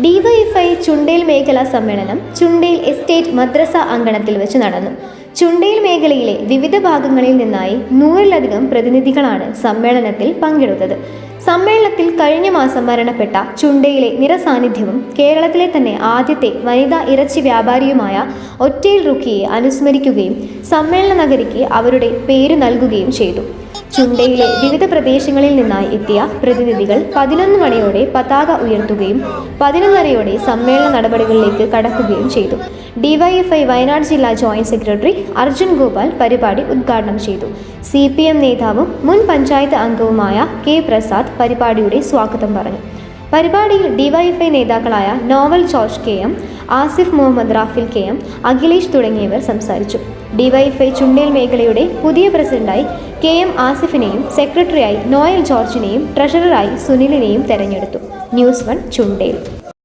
DYFI Chundale മേഖലാ സമ്മേളനം Chundale estate മദ്രസ അങ്കണത്തിൽ വെച്ച് നടന്നു. ചുണ്ടേൽ മേഖലയിലെ വിവിധ ഭാഗങ്ങളിൽ നിന്നായി 100-ലധികം പ്രതിനിധികളാണ് സമ്മേളനത്തിൽ പങ്കെടുത്തത്. സമ്മേളനത്തിൽ കഴിഞ്ഞ മാസം മരണപ്പെട്ട ചുണ്ടയിലെ നിറസാന്നിധ്യവും കേരളത്തിലെ തന്നെ ആദ്യത്തെ വനിതാ ഇറച്ചി വ്യാപാരിയുമായ ഒറ്റയിൽ റുക്കിയെ അനുസ്മരിക്കുകയും സമ്മേളന നഗരിക്ക് അവരുടെ പേര് നൽകുകയും ചെയ്തു. ചുണ്ടയിലെ വിവിധ പ്രദേശങ്ങളിൽ നിന്നായി എത്തിയ പ്രതിനിധികൾ 11 മണിയോടെ പതാക ഉയർത്തുകയും 11:30 സമ്മേളന നടപടികളിലേക്ക് കടക്കുകയും ചെയ്തു. ഡിവൈഎഫ്ഐ വയനാട് ജില്ലാ ജോയിന്റ് സെക്രട്ടറി അർജുൻ ഗോപാൽ പരിപാടി ഉദ്ഘാടനം ചെയ്തു. CPM നേതാവും മുൻ പഞ്ചായത്ത് അംഗവുമായ കെ പ്രസാദ് പരിപാടിയുടെ സ്വാഗതം പറഞ്ഞു. പരിപാടിയിൽ ഡിവൈഎഫ്ഐ നേതാക്കളായ Noval George KM, Asif Muhammad, Rafil KM, Akhilesh തുടങ്ങിയവർ സംസാരിച്ചു. ഡിവൈഎഫ്ഐ ചുണ്ടേൽ മേഖലയുടെ പുതിയ പ്രസിഡന്റായി KM ആസിഫിനെയും സെക്രട്ടറിയായി നോയൽ ജോർജിനെയും ട്രഷററായി സുനിലിനെയും തെരഞ്ഞെടുത്തു. ന്യൂസ് 1 ചുണ്ടേൽ.